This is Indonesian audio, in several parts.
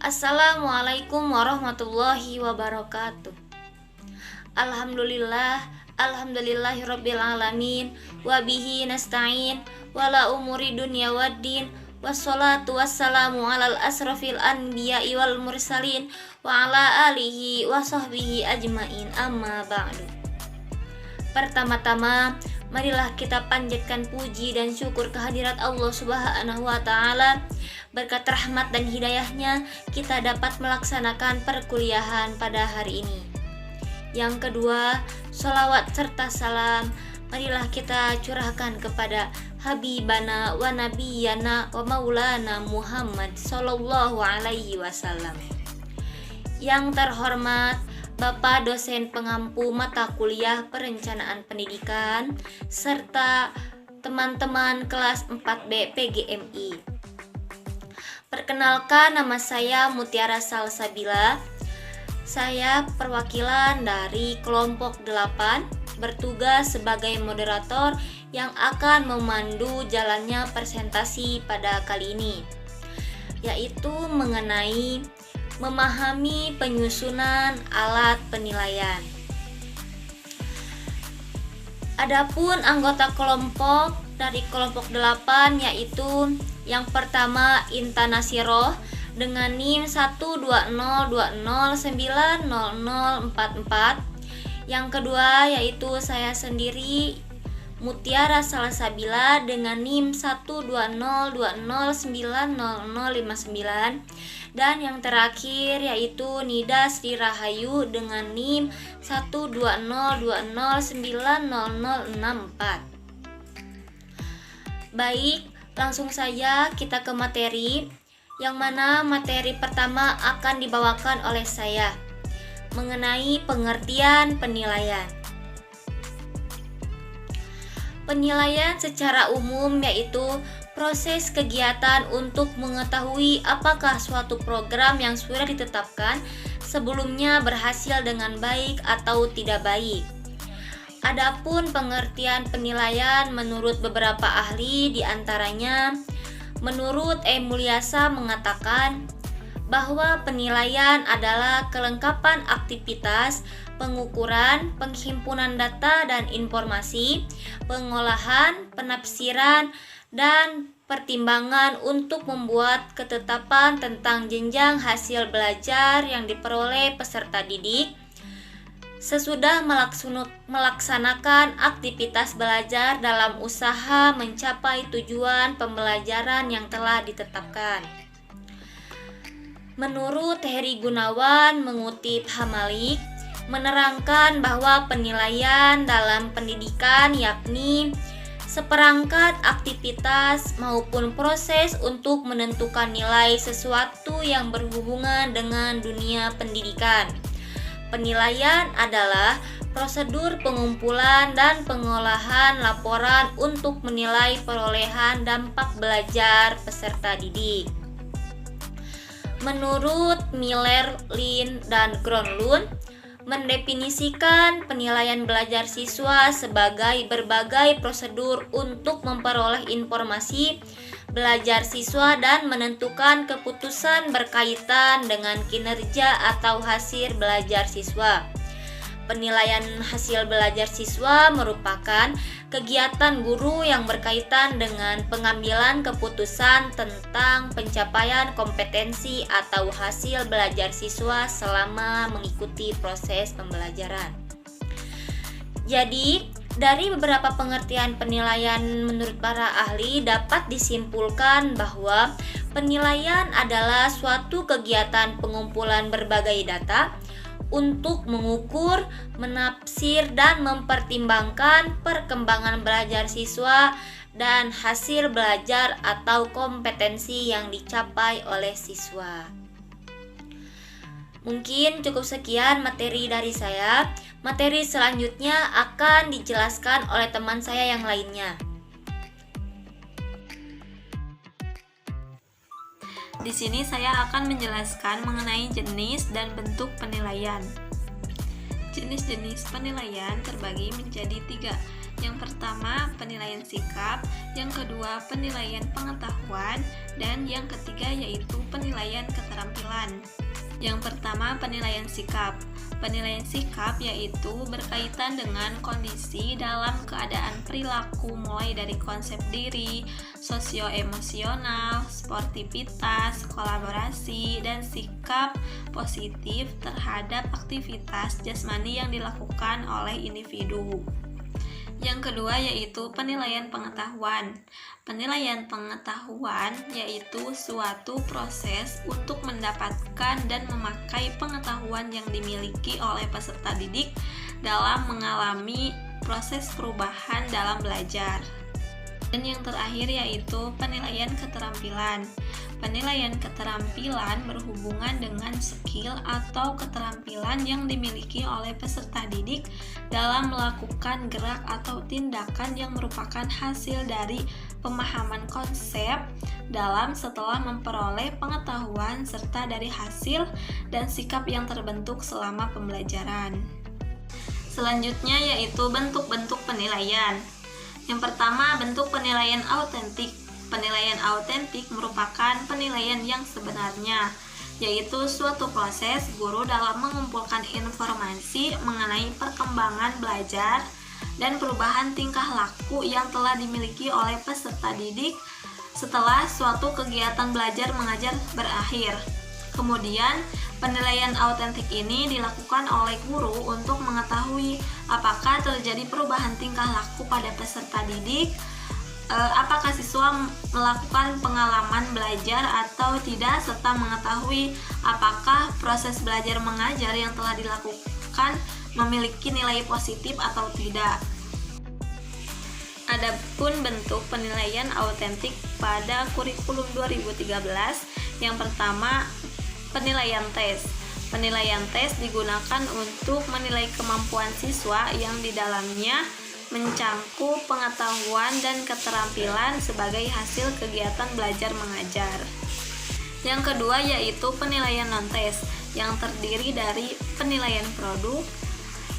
Assalamualaikum warahmatullahi wabarakatuh. Alhamdulillahirabbil alamin wa bihi nasta'in wala umuri dunya waddin wassalatu wassalamu alal asrafil anbiya'i wal mursalin wa ala alihi wa sahbihi ajmain, amma ba'du. Pertama-tama, marilah kita panjatkan puji dan syukur kehadirat Allah Subhanahu wa Ta'ala. Berkat rahmat dan hidayahnya, kita dapat melaksanakan perkuliahan pada hari ini. Yang kedua, sholawat serta salam marilah kita curahkan kepada Habibana wa Nabiyana wa Maulana Muhammad Sallallahu Alaihi Wasallam. Yang terhormat Bapak dosen pengampu mata kuliah perencanaan pendidikan serta teman-teman kelas 4B PGMI. Perkenalkan, nama saya Mutiara Salsabila. Saya perwakilan dari kelompok 8 bertugas sebagai moderator yang akan memandu jalannya presentasi pada kali ini, yaitu mengenai memahami penyusunan alat penilaian. Adapun anggota kelompok dari kelompok 8 yaitu yang pertama Inta Nasiroh dengan NIM 12020900044. Yang kedua yaitu saya sendiri Mutiara Salsabila dengan NIM 12020900059. Dan yang terakhir yaitu Nida Sri Rahayu dengan NIM 12020900064. Baik, langsung saja kita ke materi, yang mana materi pertama akan dibawakan oleh saya mengenai pengertian penilaian. Penilaian secara umum yaitu proses kegiatan untuk mengetahui apakah suatu program yang sudah ditetapkan sebelumnya berhasil dengan baik atau tidak baik. Adapun pengertian penilaian menurut beberapa ahli, diantaranya menurut E. Mulyasa mengatakan bahwa penilaian adalah kelengkapan aktivitas pengukuran, penghimpunan data dan informasi, pengolahan, penafsiran, dan pertimbangan untuk membuat ketetapan tentang jenjang hasil belajar yang diperoleh peserta didik sesudah melaksanakan aktivitas belajar dalam usaha mencapai tujuan pembelajaran yang telah ditetapkan. Menurut Heri Gunawan mengutip Hamalik, menerangkan bahwa penilaian dalam pendidikan yakni seperangkat aktivitas maupun proses untuk menentukan nilai sesuatu yang berhubungan dengan dunia pendidikan. Penilaian adalah prosedur pengumpulan dan pengolahan laporan untuk menilai perolehan dampak belajar peserta didik. Menurut Miller, Lin, dan Gronlund, mendefinisikan penilaian belajar siswa sebagai berbagai prosedur untuk memperoleh informasi belajar siswa dan menentukan keputusan berkaitan dengan kinerja atau hasil belajar siswa. Penilaian hasil belajar siswa merupakan kegiatan guru yang berkaitan dengan pengambilan keputusan tentang pencapaian kompetensi atau hasil belajar siswa selama mengikuti proses pembelajaran. Jadi, dari beberapa pengertian penilaian menurut para ahli dapat disimpulkan bahwa penilaian adalah suatu kegiatan pengumpulan berbagai data untuk mengukur, menafsir, dan mempertimbangkan perkembangan belajar siswa dan hasil belajar atau kompetensi yang dicapai oleh siswa. Mungkin cukup sekian materi dari saya. Materi selanjutnya akan dijelaskan oleh teman saya yang lainnya. Di sini saya akan menjelaskan mengenai jenis dan bentuk penilaian. Jenis-jenis penilaian terbagi menjadi 3, Yang pertama, penilaian sikap, yang kedua, penilaian pengetahuan, dan yang ketiga yaitu penilaian keterampilan. Yang pertama, penilaian sikap. Penilaian sikap yaitu berkaitan dengan kondisi dalam keadaan perilaku mulai dari konsep diri, sosio-emosional, sportivitas, kolaborasi, dan sikap positif terhadap aktivitas jasmani yang dilakukan oleh individu. Yang kedua yaitu penilaian pengetahuan. Penilaian pengetahuan yaitu suatu proses untuk mendapatkan dan memakai pengetahuan yang dimiliki oleh peserta didik dalam mengalami proses perubahan dalam belajar. Dan yang terakhir yaitu penilaian keterampilan. Penilaian keterampilan berhubungan dengan skill atau keterampilan yang dimiliki oleh peserta didik dalam melakukan gerak atau tindakan yang merupakan hasil dari pemahaman konsep dalam setelah memperoleh pengetahuan serta dari hasil dan sikap yang terbentuk selama pembelajaran. Selanjutnya yaitu bentuk-bentuk penilaian. Yang pertama, bentuk penilaian autentik. Penilaian autentik merupakan penilaian yang sebenarnya, yaitu suatu proses guru dalam mengumpulkan informasi mengenai perkembangan belajar dan perubahan tingkah laku yang telah dimiliki oleh peserta didik setelah suatu kegiatan belajar mengajar berakhir. Kemudian, penilaian autentik ini dilakukan oleh guru untuk mengetahui apakah terjadi perubahan tingkah laku pada peserta didik, apakah siswa melakukan pengalaman belajar atau tidak, serta mengetahui apakah proses belajar mengajar yang telah dilakukan memiliki nilai positif atau tidak. Adapun bentuk penilaian autentik pada kurikulum 2013, yang pertama, penilaian tes. Penilaian tes digunakan untuk menilai kemampuan siswa yang di dalamnya mencangkup pengetahuan dan keterampilan sebagai hasil kegiatan belajar mengajar. Yang kedua yaitu penilaian non-tes yang terdiri dari penilaian produk.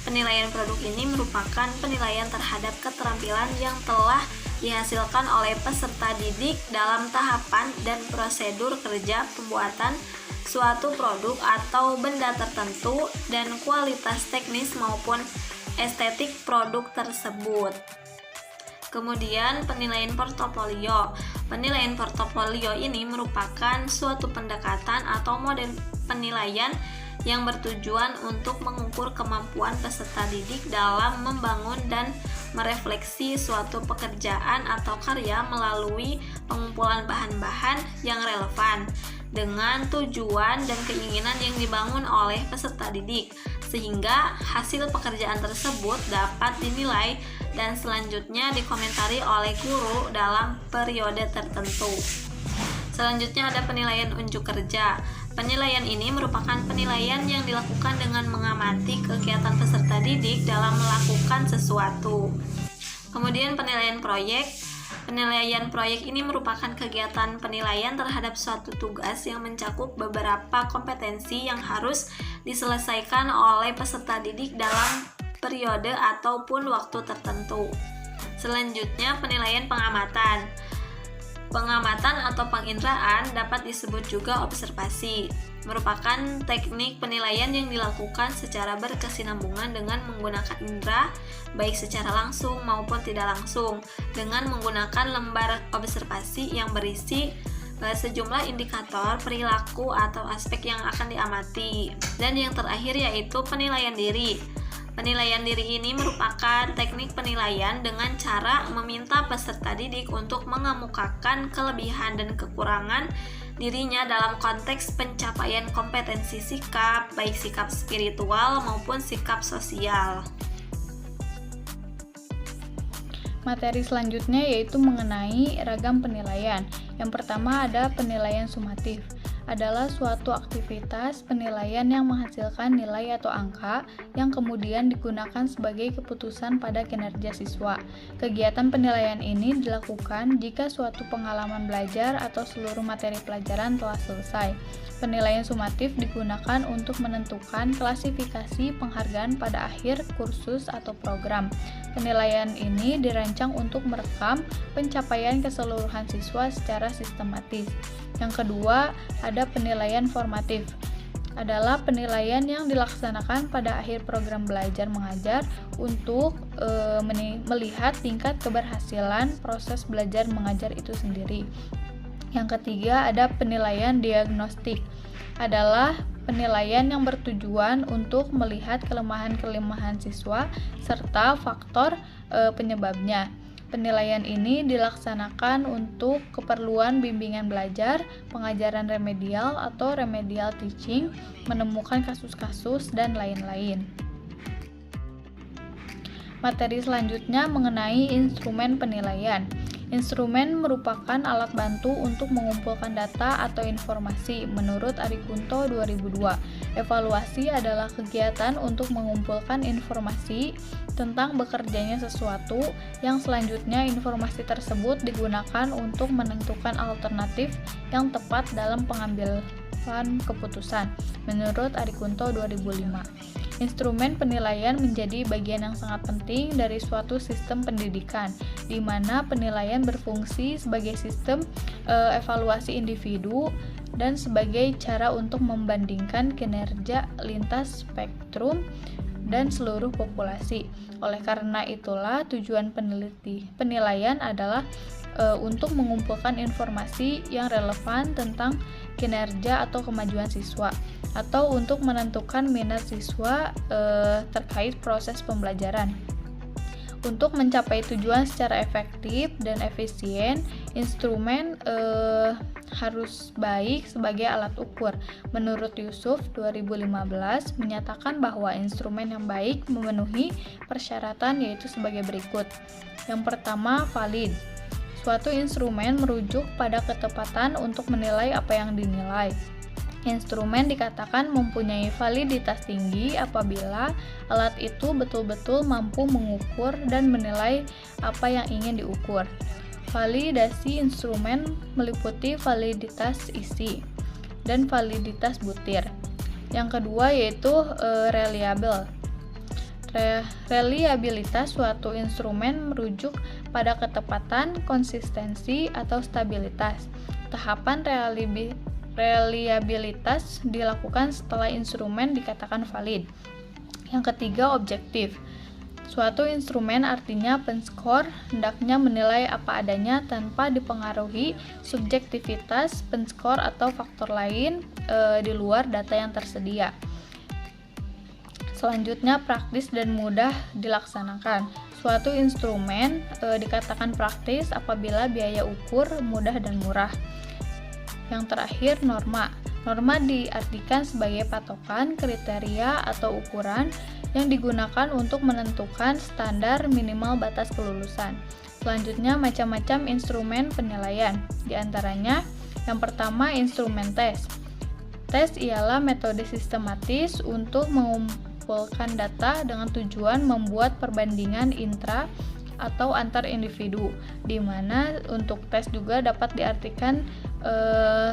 Penilaian produk ini merupakan penilaian terhadap keterampilan yang telah dihasilkan oleh peserta didik dalam tahapan dan prosedur kerja pembuatan suatu produk atau benda tertentu dan kualitas teknis maupun estetik produk tersebut. Kemudian penilaian portofolio. Penilaian portofolio ini merupakan suatu pendekatan atau model penilaian yang bertujuan untuk mengukur kemampuan peserta didik dalam membangun dan merefleksi suatu pekerjaan atau karya melalui pengumpulan bahan-bahan yang relevan dengan tujuan dan keinginan yang dibangun oleh peserta didik, sehingga hasil pekerjaan tersebut dapat dinilai dan selanjutnya dikomentari oleh guru dalam periode tertentu. Selanjutnya ada penilaian unjuk kerja. Penilaian ini merupakan penilaian yang dilakukan dengan mengamati kegiatan peserta didik dalam melakukan sesuatu. Kemudian penilaian proyek. Penilaian proyek ini merupakan kegiatan penilaian terhadap suatu tugas yang mencakup beberapa kompetensi yang harus diselesaikan oleh peserta didik dalam periode ataupun waktu tertentu. Selanjutnya, penilaian pengamatan. Pengamatan atau penginderaan dapat disebut juga observasi, merupakan teknik penilaian yang dilakukan secara berkesinambungan dengan menggunakan indera, baik secara langsung maupun tidak langsung, dengan menggunakan lembar observasi yang berisi sejumlah indikator perilaku atau aspek yang akan diamati. Dan yang terakhir yaitu penilaian diri. Penilaian diri ini merupakan teknik penilaian dengan cara meminta peserta didik untuk mengemukakan kelebihan dan kekurangan dirinya dalam konteks pencapaian kompetensi sikap, baik sikap spiritual maupun sikap sosial. Materi selanjutnya yaitu mengenai ragam penilaian. Yang pertama ada penilaian sumatif. adalah suatu aktivitas penilaian yang menghasilkan nilai atau angka yang kemudian digunakan sebagai keputusan pada kinerja siswa. Kegiatan penilaian ini dilakukan jika suatu pengalaman belajar atau seluruh materi pelajaran telah selesai. Penilaian sumatif digunakan untuk menentukan klasifikasi penghargaan pada akhir kursus atau program. Penilaian ini dirancang untuk merekam pencapaian keseluruhan siswa secara sistematis. Yang kedua, ada penilaian formatif. Adalah penilaian yang dilaksanakan pada akhir program belajar mengajar untuk melihat tingkat keberhasilan proses belajar mengajar itu sendiri. Yang ketiga, ada penilaian diagnostik. Adalah penilaian yang bertujuan untuk melihat kelemahan-kelemahan siswa serta faktor penyebabnya. Penilaian ini dilaksanakan untuk keperluan bimbingan belajar, pengajaran remedial atau remedial teaching, menemukan kasus-kasus, dan lain-lain. Materi selanjutnya mengenai instrumen penilaian. Instrumen merupakan alat bantu untuk mengumpulkan data atau informasi menurut Arikunto 2002. Evaluasi adalah kegiatan untuk mengumpulkan informasi tentang bekerjanya sesuatu yang selanjutnya informasi tersebut digunakan untuk menentukan alternatif yang tepat dalam pengambilan keputusan menurut Arikunto 2005. Instrumen penilaian menjadi bagian yang sangat penting dari suatu sistem pendidikan, di mana penilaian berfungsi sebagai sistem evaluasi individu dan sebagai cara untuk membandingkan kinerja lintas spektrum dan seluruh populasi. Oleh karena itulah tujuan penilaian adalah untuk mengumpulkan informasi yang relevan tentang kinerja atau kemajuan siswa, atau untuk menentukan minat siswa terkait proses pembelajaran. Untuk mencapai tujuan secara efektif dan efisien, instrumen harus baik sebagai alat ukur. Menurut Yusuf 2015 menyatakan bahwa instrumen yang baik memenuhi persyaratan yaitu sebagai berikut. Yang pertama, valid. Suatu instrumen merujuk pada ketepatan untuk menilai apa yang dinilai. Instrumen dikatakan mempunyai validitas tinggi apabila alat itu betul-betul mampu mengukur dan menilai apa yang ingin diukur. Validasi instrumen meliputi validitas isi dan validitas butir. Yang kedua yaitu reliable. Reliabilitas suatu instrumen merujuk pada ketepatan, konsistensi, atau stabilitas. Tahapan reliabilitas dilakukan setelah instrumen dikatakan valid. Yang ketiga, objektif. Suatu instrumen artinya penskor hendaknya menilai apa adanya tanpa dipengaruhi subjektivitas penskor atau faktor lain di luar data yang tersedia. Selanjutnya, praktis dan mudah dilaksanakan. Suatu instrumen dikatakan praktis apabila biaya ukur mudah dan murah. Yang terakhir, norma. Norma diartikan sebagai patokan, kriteria, atau ukuran yang digunakan untuk menentukan standar minimal batas kelulusan. Selanjutnya, macam-macam instrumen penilaian. Di antaranya, yang pertama, instrumen tes. Tes ialah metode sistematis untuk mengumpulkan data dengan tujuan membuat perbandingan intra atau antar individu, di mana untuk tes juga dapat diartikan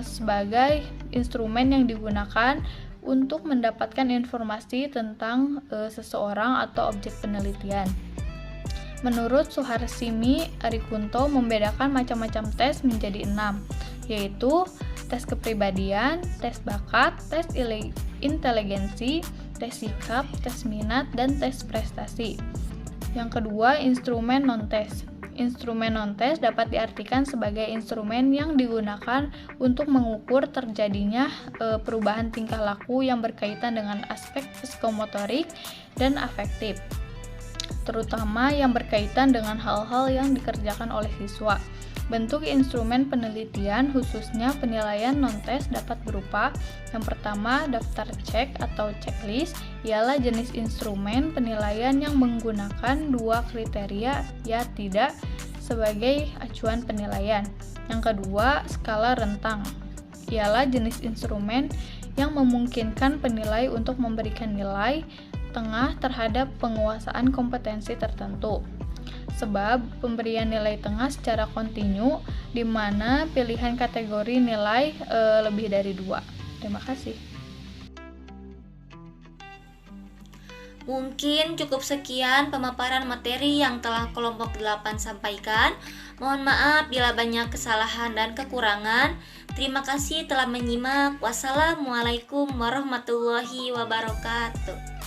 sebagai instrumen yang digunakan untuk mendapatkan informasi tentang seseorang atau objek penelitian. Menurut Suharsimi, Arikunto membedakan macam-macam tes menjadi 6, yaitu tes kepribadian, tes bakat, tes inteligensi, tes sikap, tes minat, dan tes prestasi. Yang kedua, instrumen non-tes. Instrumen non-tes dapat diartikan sebagai instrumen yang digunakan untuk mengukur terjadinya perubahan tingkah laku yang berkaitan dengan aspek psikomotorik dan afektif, terutama yang berkaitan dengan hal-hal yang dikerjakan oleh siswa. Bentuk instrumen penelitian, khususnya penilaian non-tes, dapat berupa: yang pertama, daftar cek atau checklist, ialah jenis instrumen penilaian yang menggunakan dua kriteria ya tidak sebagai acuan penilaian. Yang kedua, skala rentang. ialah jenis instrumen yang memungkinkan penilai untuk memberikan nilai tengah terhadap penguasaan kompetensi tertentu. Sebab pemberian nilai tengah secara kontinu di mana pilihan kategori nilai lebih dari 2. Terima kasih. Mungkin cukup sekian pemaparan materi yang telah kelompok 8 sampaikan. Mohon maaf bila banyak kesalahan dan kekurangan. Terima kasih telah menyimak. Wassalamualaikum warahmatullahi wabarakatuh.